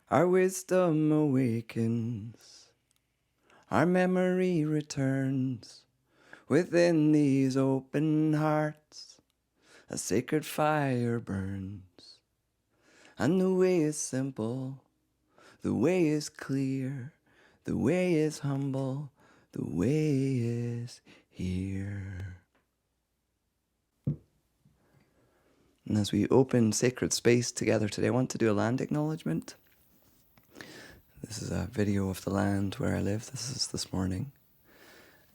Our wisdom awakens, our memory returns. Within these open hearts, a sacred fire burns. And the way is simple, the way is clear, the way is humble, the way is here. And as we open sacred space together today, I want to do a land acknowledgement. This is a video of the land where I live. This is this morning.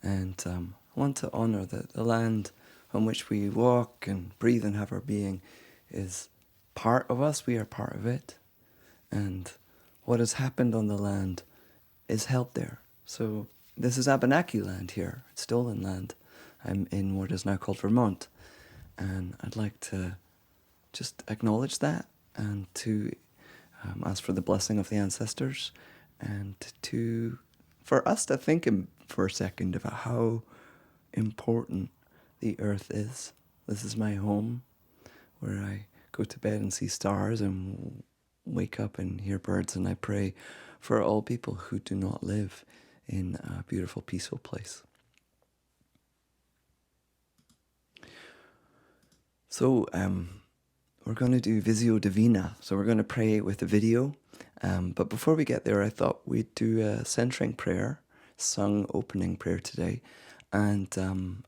And I want to honour that the land on which we walk and breathe and have our being is part of us. We are part of it. And what has happened on the land is held there. So this is Abenaki land here. It's stolen land. I'm in what is now called Vermont. And I'd like to just acknowledge that and to ask for the blessing of the ancestors and for us to think for a second about how important the earth is. This is my home where I go to bed and see stars and wake up and hear birds, and I pray for all people who do not live in a beautiful, peaceful place. So we're going to do Visio Divina, so we're going to pray with a video. But before we get there, I thought we'd do a centering prayer, sung opening prayer today. And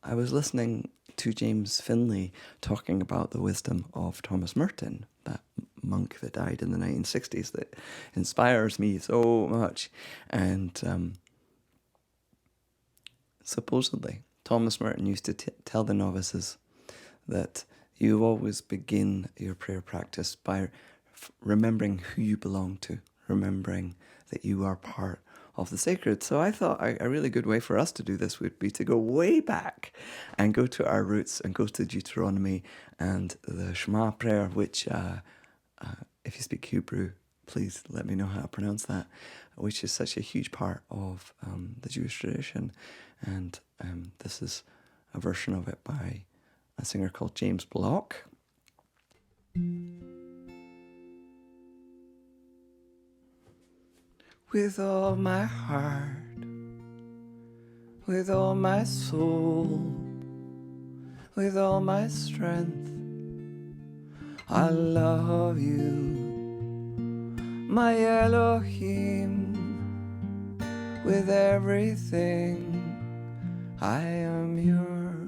I was listening to James Finley talking about the wisdom of Thomas Merton, that monk that died in the 1960s that inspires me so much. And supposedly, Thomas Merton used to tell the novices that you always begin your prayer practice by remembering who you belong to, remembering that you are part of the sacred. So I thought a really good way for us to do this would be to go way back and go to our roots and go to Deuteronomy and the Shema prayer, which, if you speak Hebrew, please let me know how to pronounce that, which is such a huge part of the Jewish tradition. And this is a version of it by a singer called James Block. With all my heart, with all my soul, with all my strength, I love you, my Elohim. With everything, I am yours.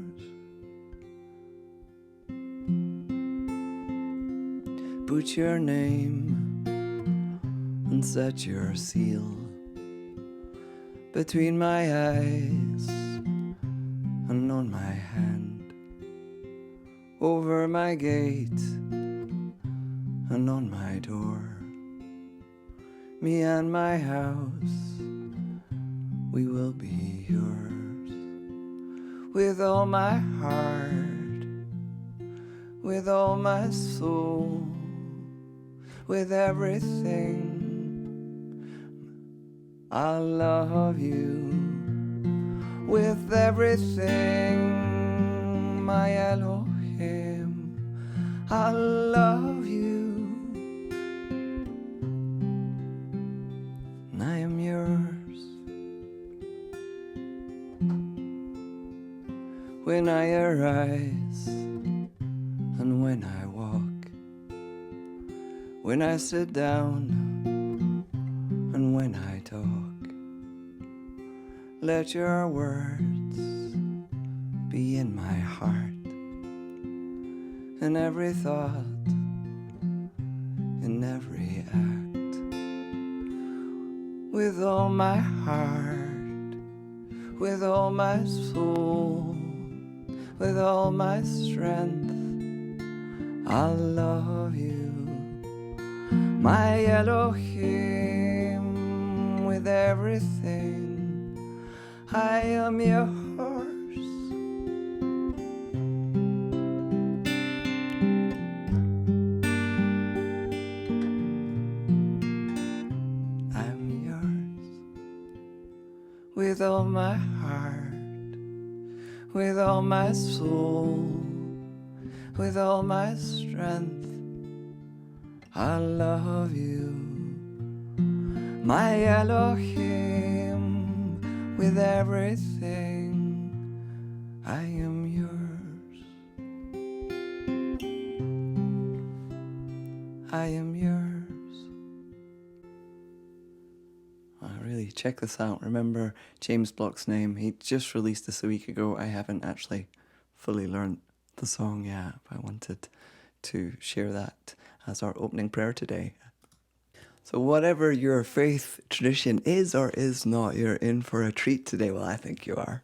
Put your name and set your seal between my eyes and on my hand, over my gate and on my door. Me and my house, we will be yours. With all my heart, with all my soul, with everything, I love you. With everything, my Elohim, I love you, and I am yours. When I arise and when I walk, when I sit down and when I talk, let your words be in my heart, in every thought, in every act. With all my heart, with all my soul, with all my strength, I love you, my Elohim. With everything, I am yours. I'm yours. With all my heart, with all my soul, with all my strength, I love you, my Elohim, with everything I am yours. I am yours. Really, check this out. Remember James Block's name? He just released this a week ago. I haven't actually fully learned the song yet, but I wanted to share that as our opening prayer today. So whatever your faith tradition is or is not, you're in for a treat today. Well, I think you are.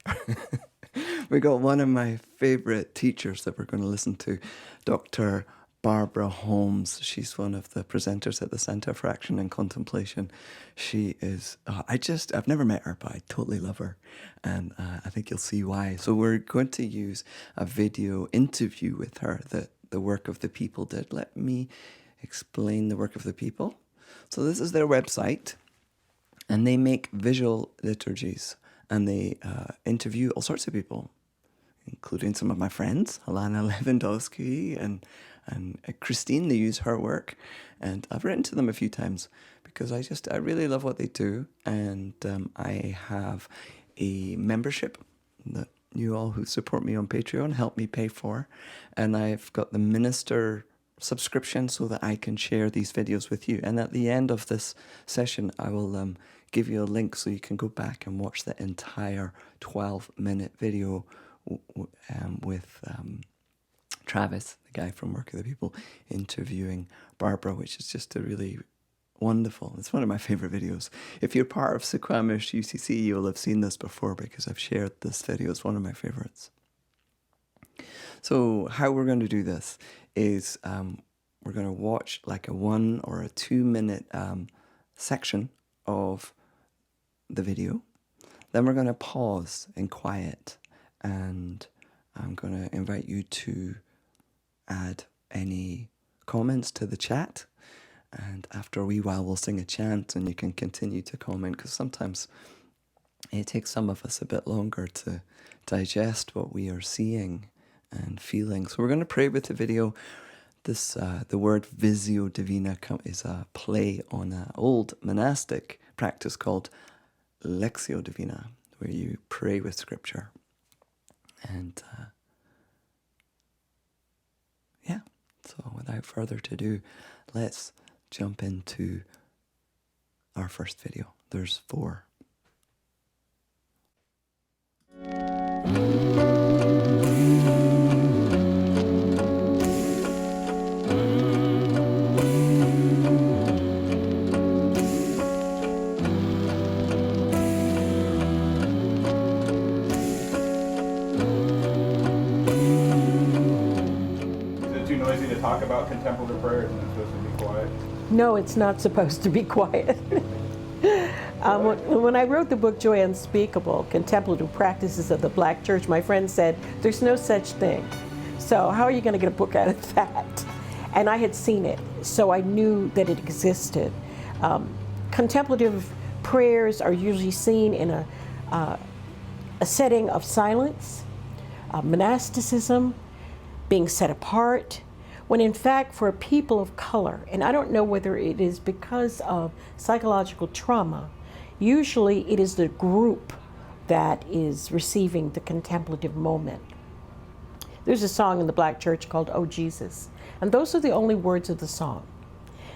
We got one of my favorite teachers that we're going to listen to, Dr Barbara Holmes. She's one of the presenters at the Center for Action and Contemplation. She is, I've never met her, but I totally love her. And I think you'll see why. So we're going to use a video interview with her that the Work of the People did. Let me explain the Work of the People. So this is their website, and they make visual liturgies, and they interview all sorts of people, including some of my friends, Alana Lewandowski and Christine. They use her work, and I've written to them a few times because I really love what they do, and I have a membership that you all who support me on Patreon help me pay for, and I've got the minister subscription so that I can share these videos with you. And at the end of this session, I will give you a link so you can go back and watch the entire 12-minute video with Travis, the guy from Work of the People, interviewing Barbara, which is just a really wonderful. It's one of my favorite videos. If you're part of Suquamish UCC, you'll have seen this before because I've shared this video. It's one of my favorites. So how we're going to do this is we're going to watch like a 1 or a 2 minute section of the video. Then we're going to pause in quiet, and I'm going to invite you to add any comments to the chat. And after a wee while, we'll sing a chant and you can continue to comment, because sometimes it takes some of us a bit longer to digest what we are seeing and feeling. So we're going to pray with the video. This the word Visio Divina is a play on an old monastic practice called Lectio Divina, where you pray with scripture. And so without further ado, let's jump into our first video. There's 4. Talk about contemplative prayers, and it's supposed to be quiet? No, it's not supposed to be quiet. When I wrote the book Joy Unspeakable, Contemplative Practices of the Black Church, my friend said, there's no such thing. So how are you going to get a book out of that? And I had seen it, so I knew that it existed. Contemplative prayers are usually seen in a setting of silence, monasticism, being set apart, when in fact for people of color, and I don't know whether it is because of psychological trauma, usually it is the group that is receiving the contemplative moment. There's a song in the Black church called "Oh Jesus," and those are the only words of the song.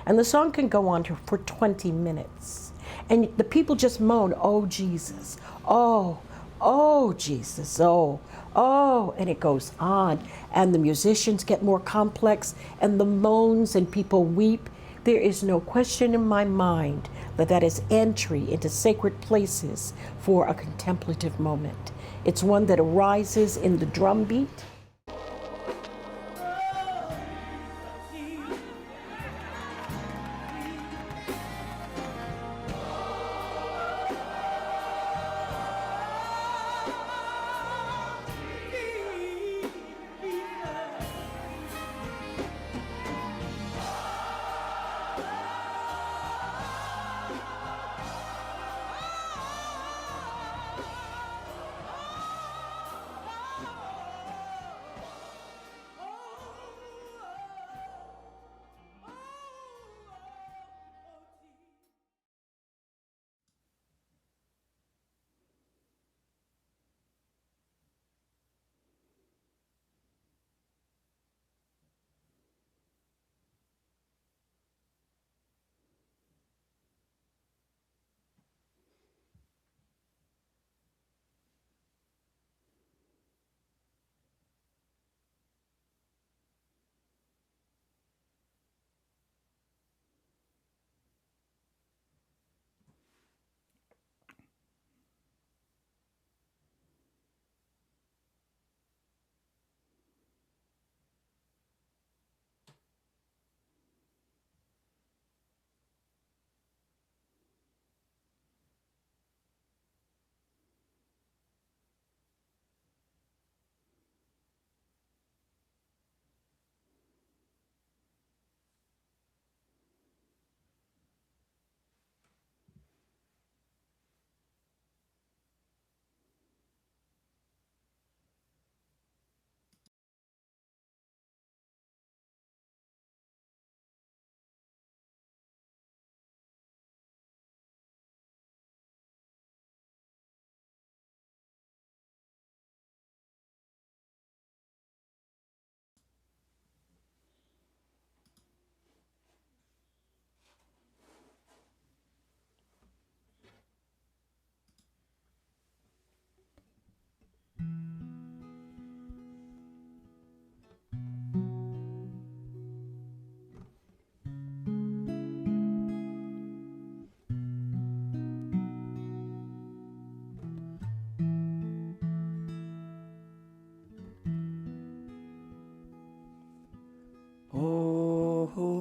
And the song can go on for 20 minutes. And the people just moan, "Oh Jesus, oh, oh Jesus, oh, oh," and it goes on. And the musicians get more complex, and the moans, and people weep. There is no question in my mind that that is entry into sacred places for a contemplative moment. It's one that arises in the drum beat.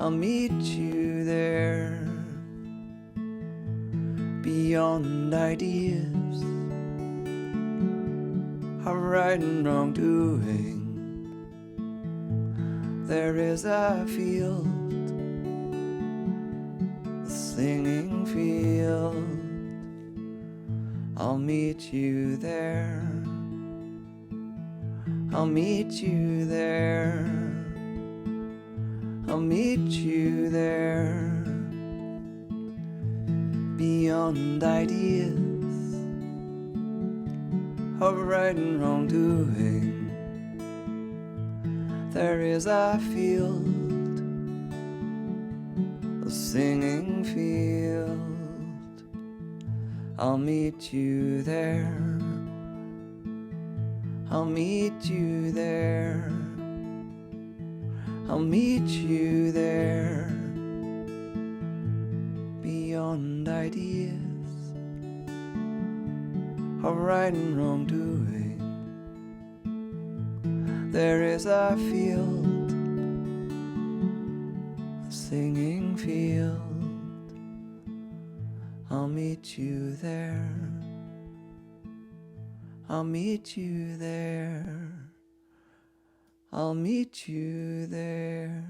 I'll meet you there. Beyond ideas of right and wrong doing, there is a field, a singing field. I'll meet you there. I'll meet you there. I'll meet you there. Beyond ideas of right and wrong doing, there is a field, a singing field. I'll meet you there. I'll meet you there. I'll meet you there. Beyond ideas of right and wrong doing, there is a field, a singing field. I'll meet you there. I'll meet you there. I'll meet you there.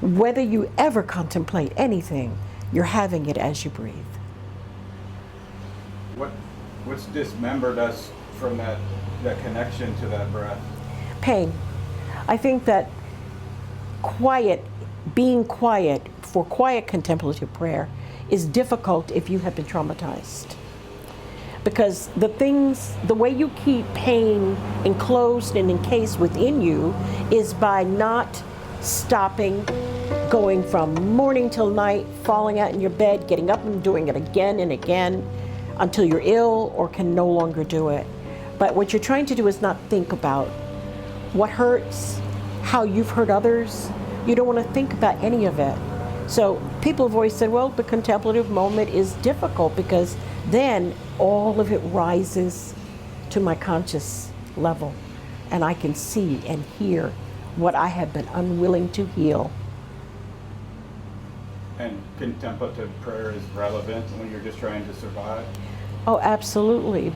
Whether you ever contemplate anything, you're having it as you breathe. What's dismembered us from that connection to that breath? Pain. I think that being quiet for quiet contemplative prayer is difficult if you have been traumatized. Because the way you keep pain enclosed and encased within you is by not stopping, going from morning till night, falling out in your bed, getting up and doing it again and again until you're ill or can no longer do it. But what you're trying to do is not think about what hurts, how you've hurt others. You don't want to think about any of it. So people have always said, well, the contemplative moment is difficult because then all of it rises to my conscious level and I can see and hear what I have been unwilling to heal. And contemplative prayer is relevant when you're just trying to survive? Oh, absolutely.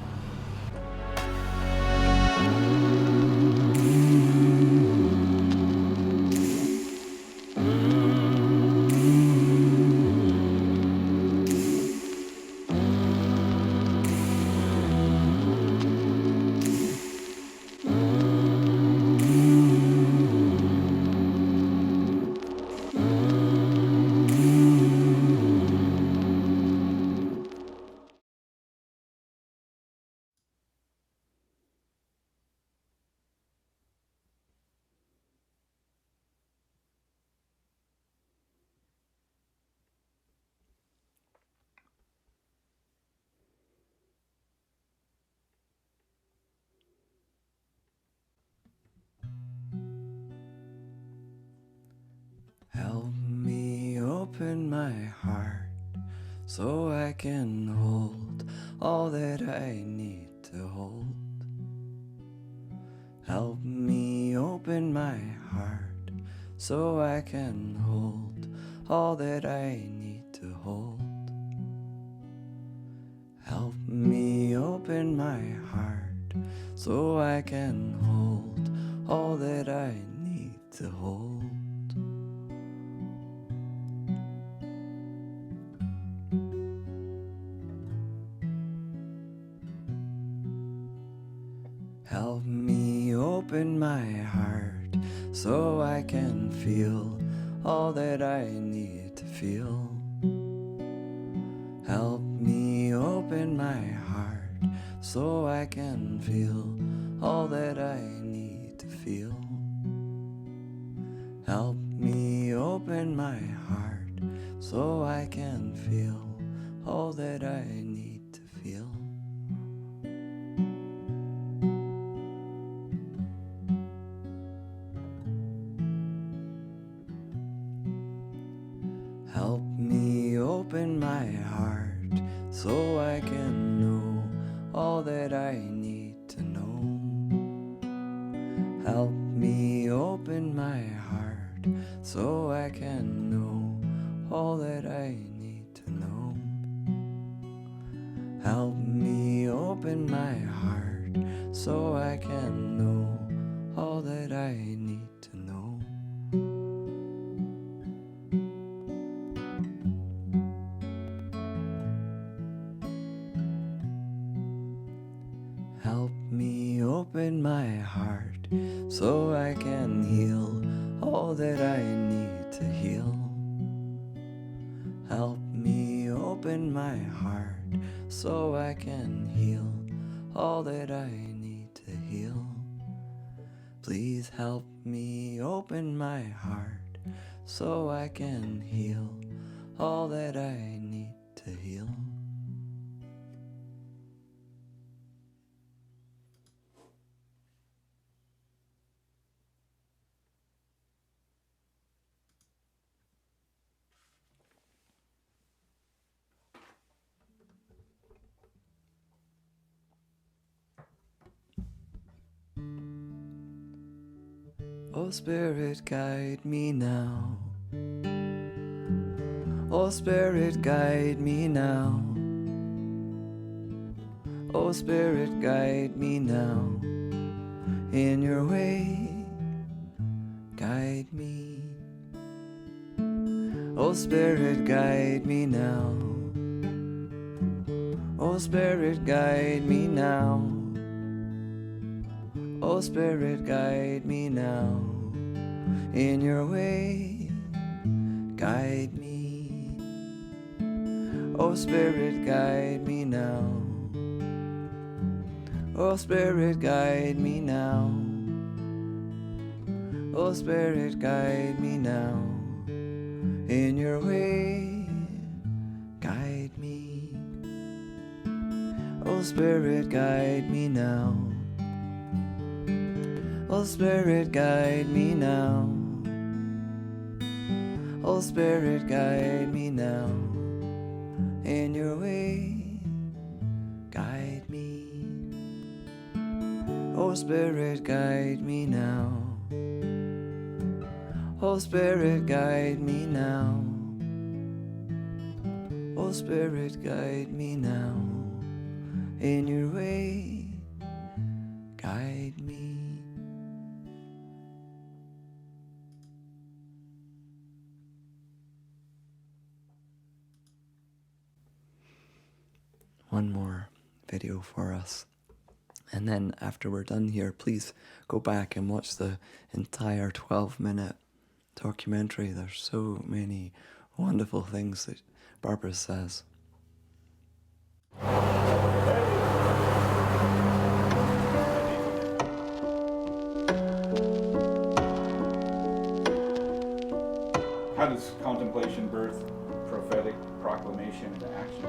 Help me open my heart so I can hold all that I need to hold. Help me open my heart so I can hold all that I need to hold. Help me open my heart so I can hold all that I need to hold. Help me open my heart so I can feel all that I need to feel. Help me open my heart so I can feel all that I need to feel. Help me open my heart so I can feel all that I need to feel. so I can know all that I need to know. Help me open my heart so I can know all that I need to know. Help me open my heart so I can know all that I need to know. Help me open my heart so I can heal all that I need to heal. Help me open my heart so I can heal all that I need to heal. Please help me open my heart so I can heal all that I need to heal. Oh Spirit, guide me now. Oh Spirit, guide me now. Oh Spirit, guide me now. In your way, guide me. Oh Spirit, guide me now. Oh Spirit, guide me now. Oh Spirit, guide me now. In your way, guide me. Oh Spirit, guide me now. Oh Spirit, guide me now. Oh Spirit, guide me now. In your way, guide me. Oh Spirit, guide me now. Oh Spirit, guide me now. Oh Spirit, guide me now. In your way, guide me. Oh Spirit, guide me now. Oh Spirit, guide me now. Oh Spirit, guide me now. In your way, guide me. One more video for us. And then after we're done here, please go back and watch the entire 12-minute documentary. There's so many wonderful things that Barbara says. How does contemplation birth prophetic proclamation into action?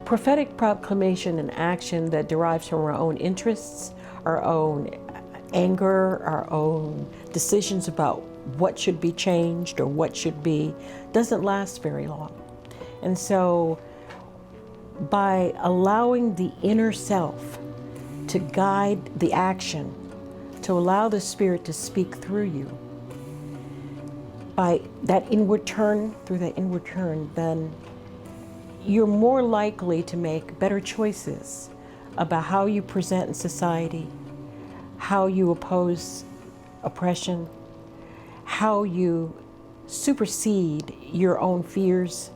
Prophetic proclamation and action that derives from our own interests, our own anger, our own decisions about what should be changed or what should be, doesn't last very long. And so by allowing the inner self to guide the action, to allow the Spirit to speak through you, by that inward turn, through that inward turn, then you're more likely to make better choices about how you present in society, how you oppose oppression, how you supersede your own fears.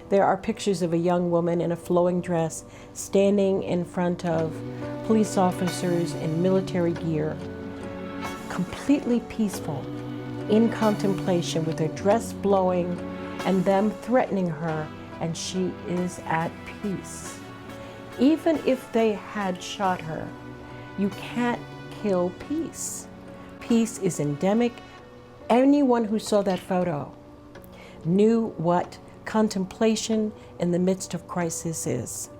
There are pictures of a young woman in a flowing dress standing in front of police officers in military gear, completely peaceful, in contemplation with her dress blowing and them threatening her, and she is at peace. Even if they had shot her, you can't kill peace. Peace is endemic. Anyone who saw that photo knew what contemplation in the midst of crisis is,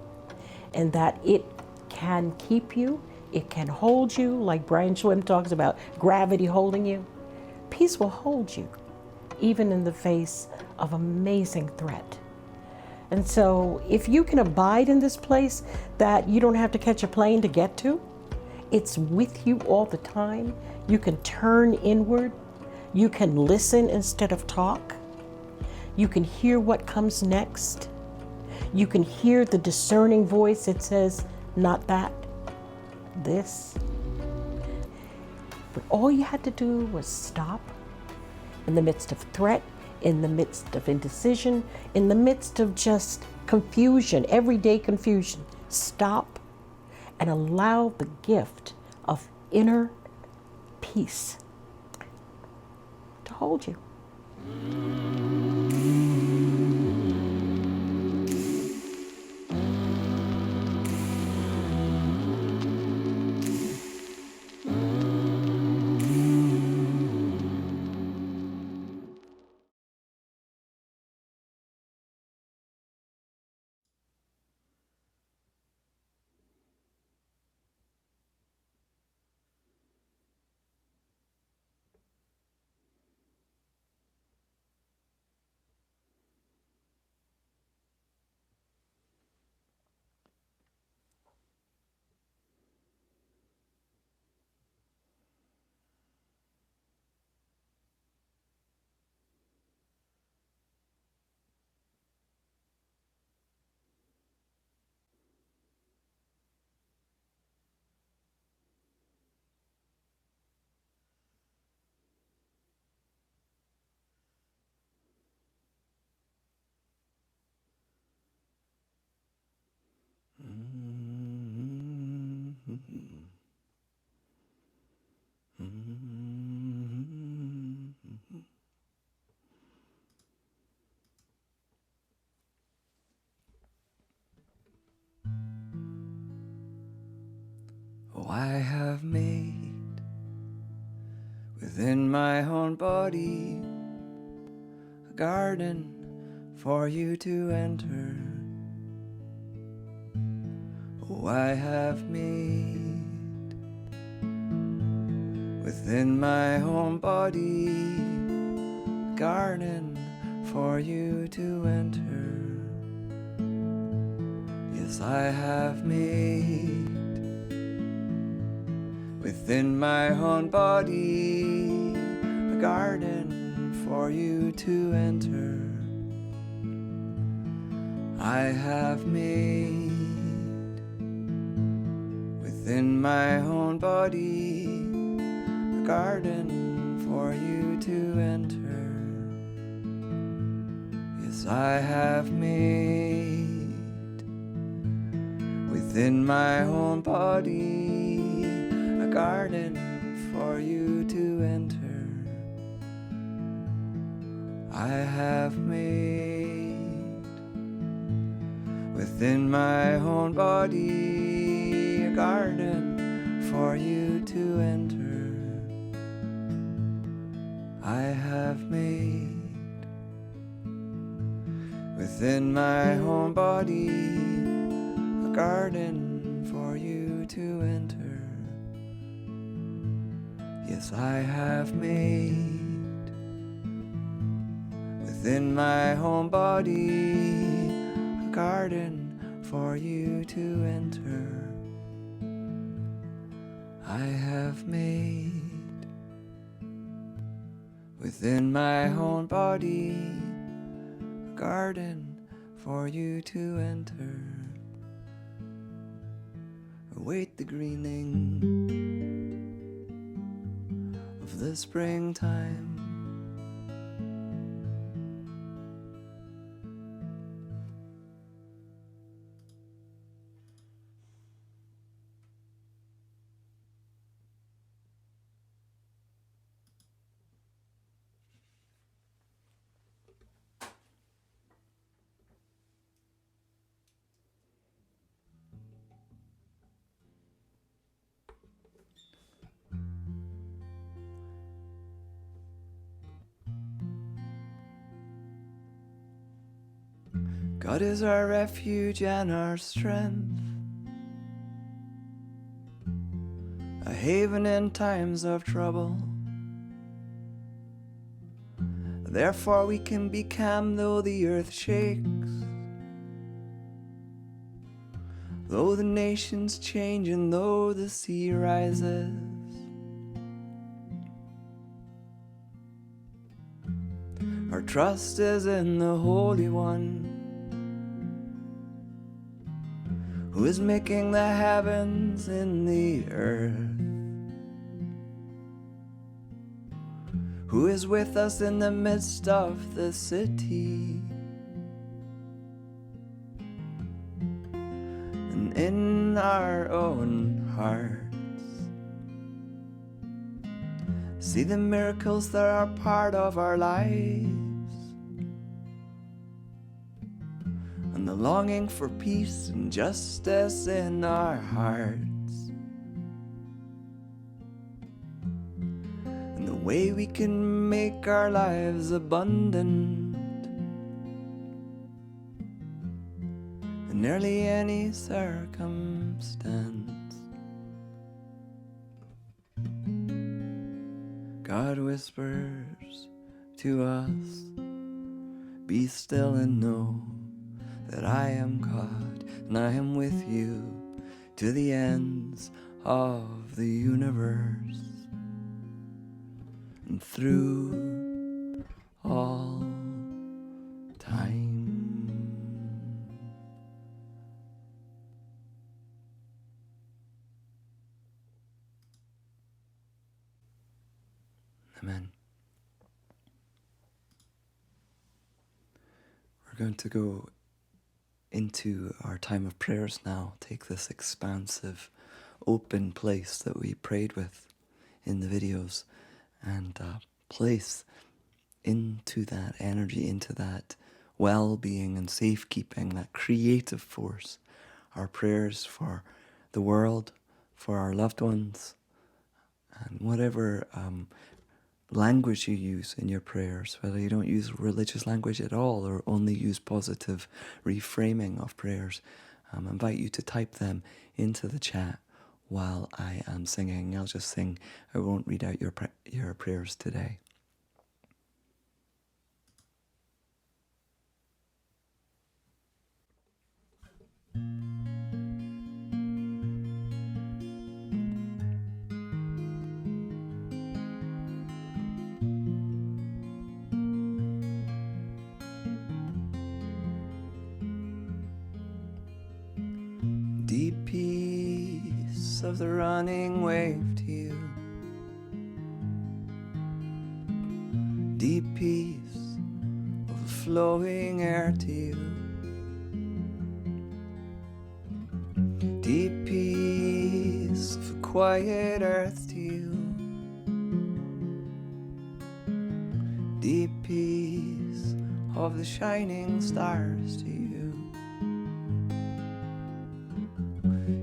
and that it can keep you, it can hold you, like Brian Schwim talks about gravity holding you. Peace will hold you even in the face of amazing threat. And so if you can abide in this place that you don't have to catch a plane to get to, it's with you all the time. You can turn inward. You can listen instead of talk. You can hear what comes next. You can hear the discerning voice that says, not that, this. But all you had to do was stop in the midst of threat, in the midst of indecision, in the midst of just confusion, everyday confusion. Stop and allow the gift of inner peace to hold you. Oh, I have made within my own body a garden for you to enter. Oh, I have made within my own body a garden for you to enter. Yes, I have made within my own body a garden for you to enter. I have made within my own body a garden for you to enter. Yes, I have made within my own body a garden for you to enter. I have made within my own body a garden for you to enter. I have made within my own body a garden for you to enter. Yes, I have made within my own body a garden for you to enter. I have made within my own body a garden for you to enter. Await the greening of the springtime. God is our refuge and our strength, a haven in times of trouble. Therefore we can be calm though the earth shakes, though the nations change and though the sea rises. Our trust is in the Holy One, who is making the heavens and the earth, who is with us in the midst of the city, and in our own hearts. See the miracles that are part of our lives, and the longing for peace and justice in our hearts, and the way we can make our lives abundant in nearly any circumstance. God whispers to us, be still and know that I am God, and I am with you to the ends of the universe, and through all time. Amen. We're going to go into our time of prayers now. Take this expansive, open place that we prayed with in the videos and place into that energy, into that well-being and safekeeping, that creative force, our prayers for the world, for our loved ones, and whatever language you use in your prayers, whether you don't use religious language at all or only use positive reframing of prayers, I invite you to type them into the chat while I am singing. I'll just sing. I won't read out your prayers today. Deep peace of the running wave to you. Deep peace of the flowing air to you. Deep peace of the quiet earth to you. Deep peace of the shining stars to you.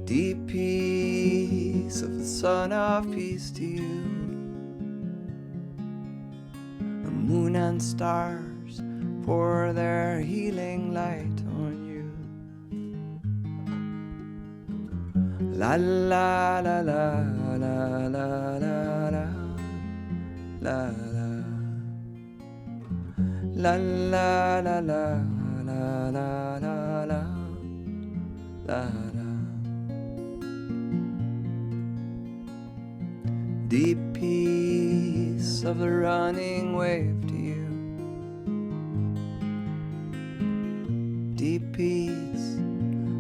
Deep peace of the Son of Peace to you. The moon and stars pour their healing light on you. La la la la la la la la la la la la la la la la la. Deep peace of the running wave to you. Deep peace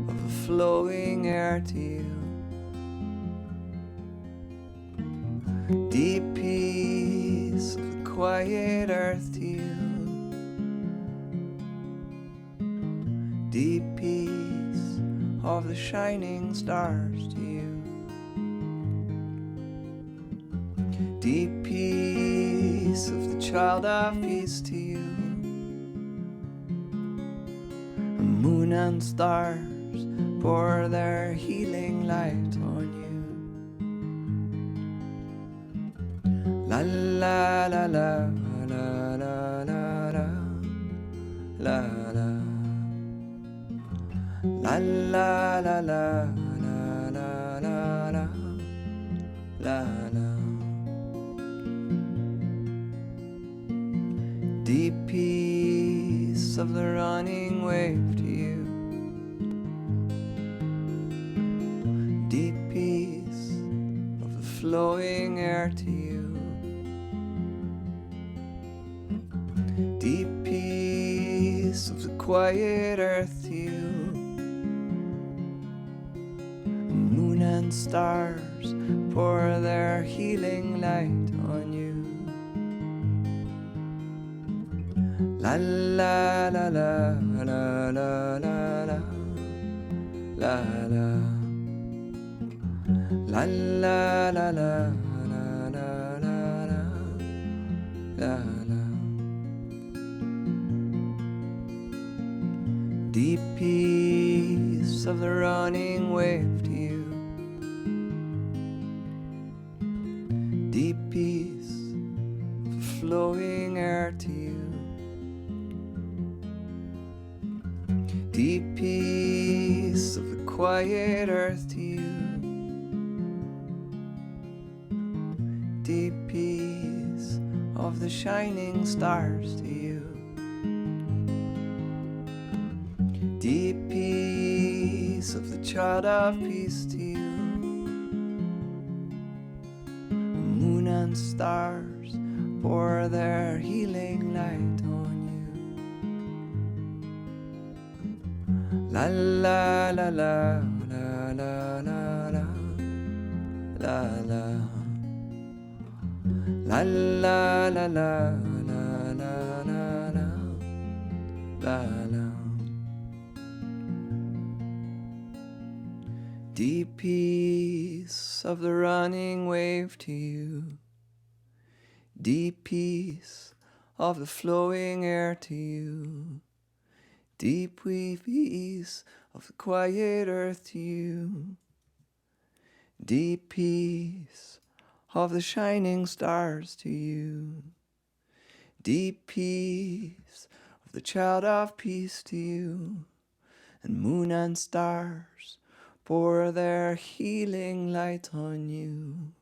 of the flowing air to you. Deep peace of the quiet earth to you. Deep peace of the shining stars to you. Deep peace of the child of peace to you. The moon and stars pour their healing light on you. La la la la la la la la la la la la la la la la la la. Deep peace of the running wave to you. Deep peace of the flowing air to you. Deep peace of the quiet earth to you. Moon and stars pour their healing light on you. La la la la la la la la la la la la la la la la. Deep peace of the running wave to you. Deep peace of the flowing air to you. Deep peace of the quiet earth to you. Deep peace of the shining stars to you. Deep peace of the child of peace to you. Moon and stars pour their healing light on you. La la la la la la la la la la la la la la la la la. Deep peace of the running wave to you. Deep peace of the flowing air to you. Deep peace of the quiet earth to you. Deep peace of the shining stars to you. Deep peace of the child of peace to you. And moon and stars pour their healing light on you.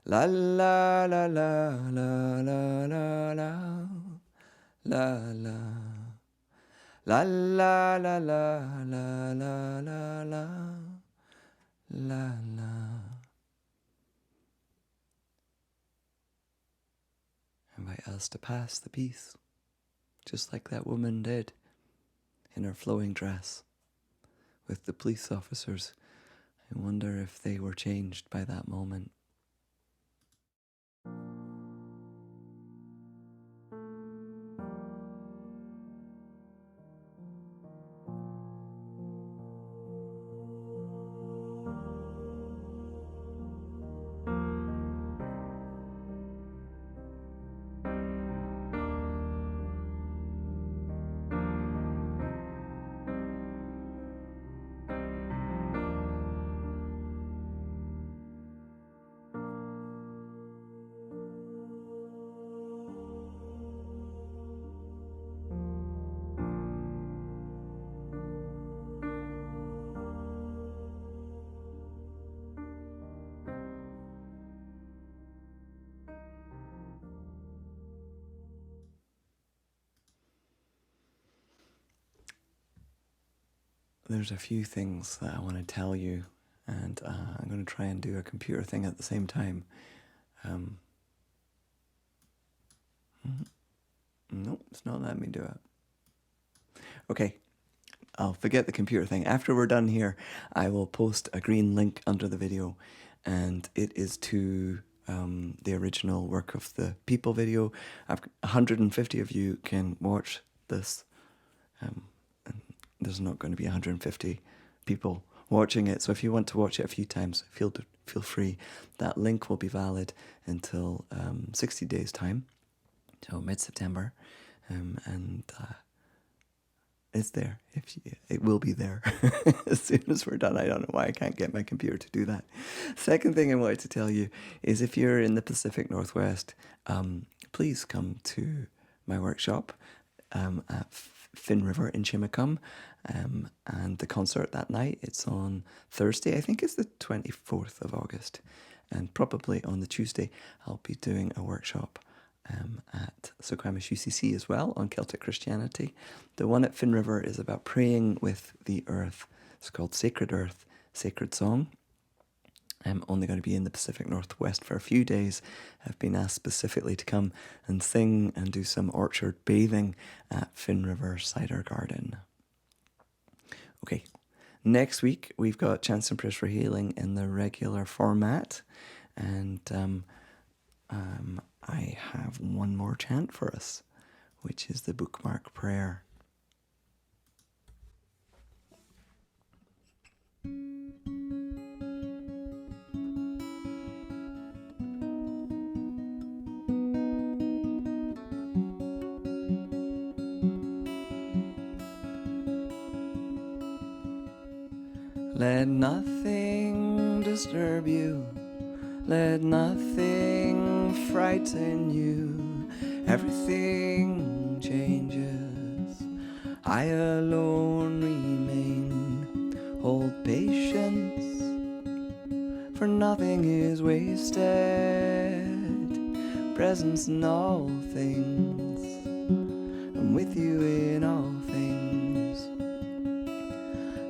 La la la la la la la la la la la la la la la la la la. Invite us to pass the peace, just like that woman did in her flowing dress with the police officers. I wonder if they were changed by that moment. There's a few things that I want to tell you, and I'm going to try and do a computer thing at the same time. Nope, it's not letting me do it. Okay, I'll forget the computer thing. After we're done here, I will post a green link under the video, and it is to the original work of the people video. 150 of you can watch this. And there's not going to be 150 people watching it, so if you want to watch it a few times, feel free. That link will be valid until 60 days time, so mid-September, and it's there. It will be there as soon as we're done. I don't know why I can't get my computer to do that. Second thing I wanted to tell you is, if you're in the Pacific Northwest, please come to my workshop at Finn River in Chimacum, and the concert that night, it's on Thursday. I think it's the 24th of August, and probably on the Tuesday I'll be doing a workshop at Soquamish UCC as well on Celtic Christianity. The one at Finn River is about praying with the earth. It's called Sacred Earth, Sacred Song. I'm only going to be in the Pacific Northwest for a few days. I've been asked specifically to come and sing and do some orchard bathing at Finn River Cider Garden. Okay, next week we've got Chants Prayers for Healing in the regular format, and I have one more chant for us, which is the bookmark prayer. Let nothing disturb you, let nothing frighten you, everything changes, I alone remain, hold patience, for nothing is wasted, presence in all things, I'm with you in all things.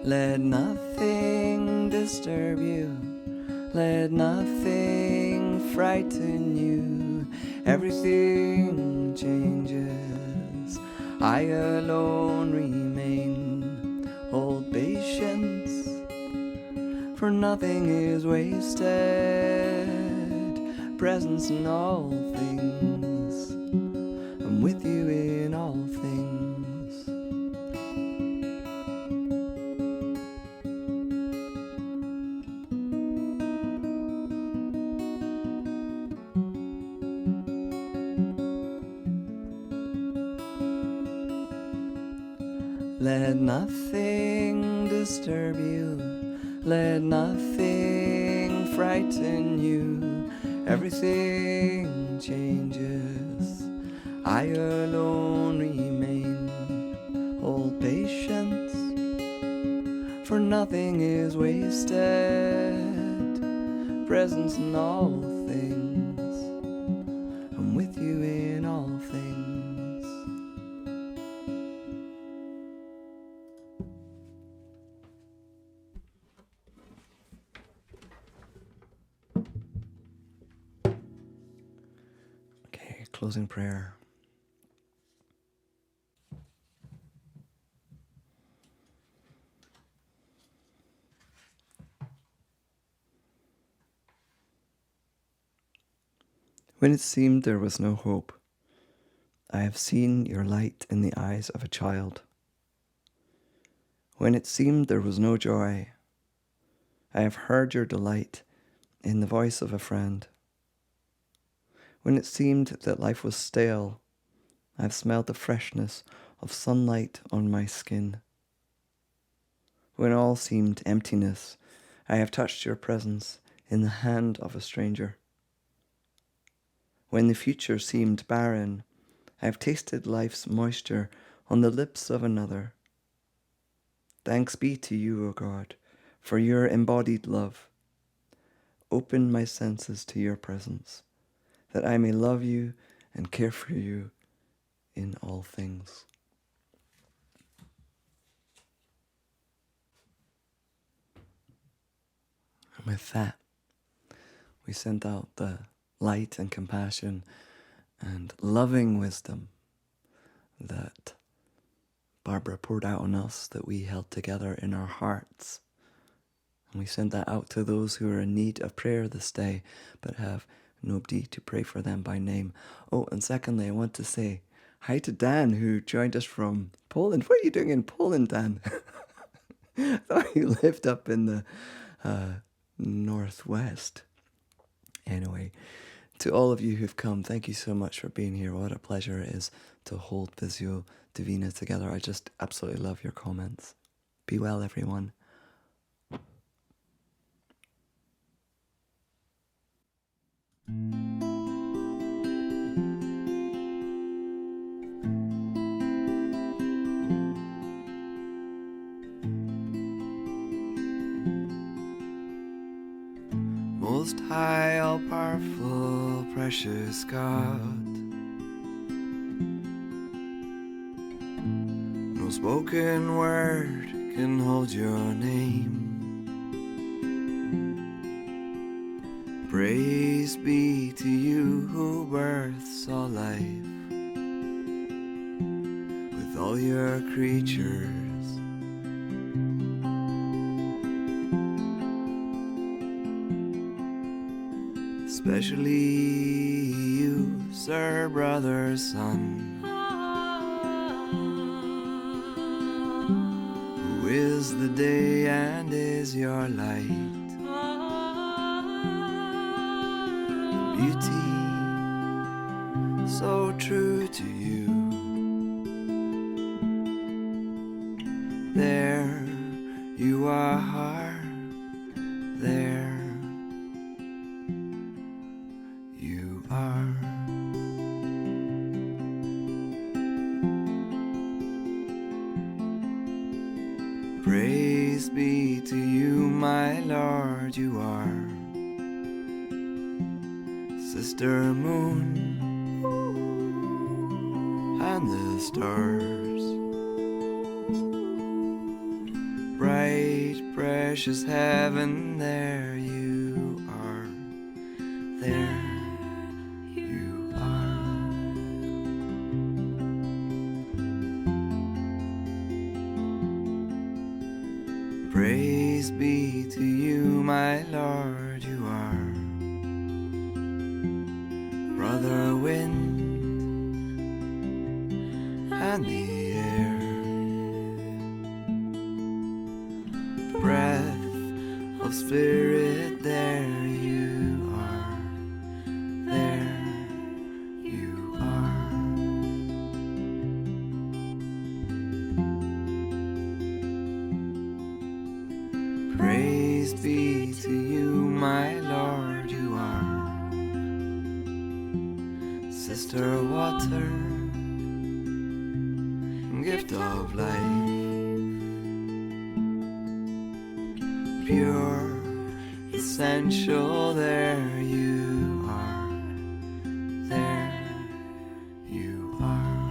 Let nothing disturb you, let nothing frighten you, everything changes, I alone remain, hold patience, for nothing is wasted, presence in all things, I'm with you in all things. Let nothing disturb you, let nothing frighten you, everything changes, I alone remain, hold patience, for nothing is wasted, presence in all things, I'm with you in all things. Closing prayer. When it seemed there was no hope, I have seen your light in the eyes of a child. When it seemed there was no joy, I have heard your delight in the voice of a friend. When it seemed that life was stale, I have smelled the freshness of sunlight on my skin. When all seemed emptiness, I have touched your presence in the hand of a stranger. When the future seemed barren, I have tasted life's moisture on the lips of another. Thanks be to you, O God, for your embodied love. Open my senses to your presence, that I may love you and care for you in all things. And with that, we send out the light and compassion and loving wisdom that Barbara poured out on us, that we held together in our hearts. And we send that out to those who are in need of prayer this day, but have nobody to pray for them by name. Oh, and secondly, I want to say hi to Dan, who joined us from Poland. What are you doing in Poland, Dan? I thought you lived up in the northwest. Anyway, to all of you who've come, thank you so much for being here. What a pleasure it is to hold Visio Divina together. I just absolutely love your comments. Be well, everyone. Most high, all-powerful, precious God, spoken word can hold your name. Praise be to you who births all life, with all your creatures. Especially you, sir, brother, son, who is the day and is your light. Beauty so true to you. There you are, there you are. Praise be to you, my Lord, you are. Sister moon and the stars, bright precious heaven, there you are, there you are. Praise be to you, my Lord, you are. Brother wind and the air, breath of spirit, there you are, there you are. Praise be to you, my Lord, you are. Sister water, gift of life, pure, essential, there you are, there you are.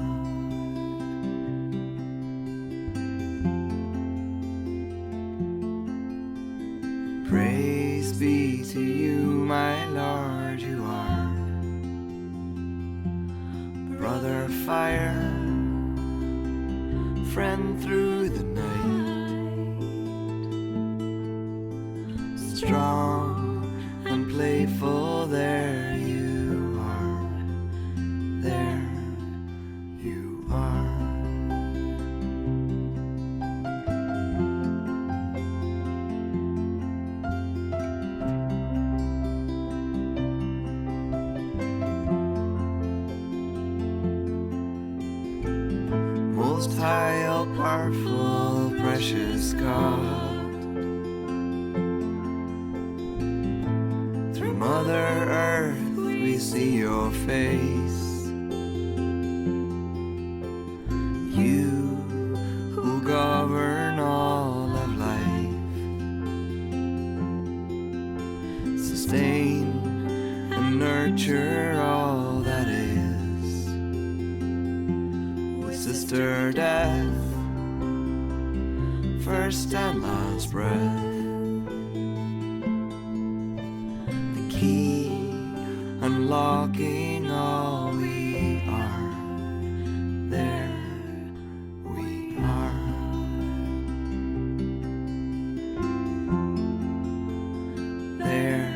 Praise be to you, my Lord, you are. Brother fire, friend through the night, strong and playful, there you are, there you are. Most high, all powerful, precious God, through Mother Earth we see your face. You who govern all of life, sustain and nurture all that is. Sister death, first and last breath, the key unlocking all we are, there we are. There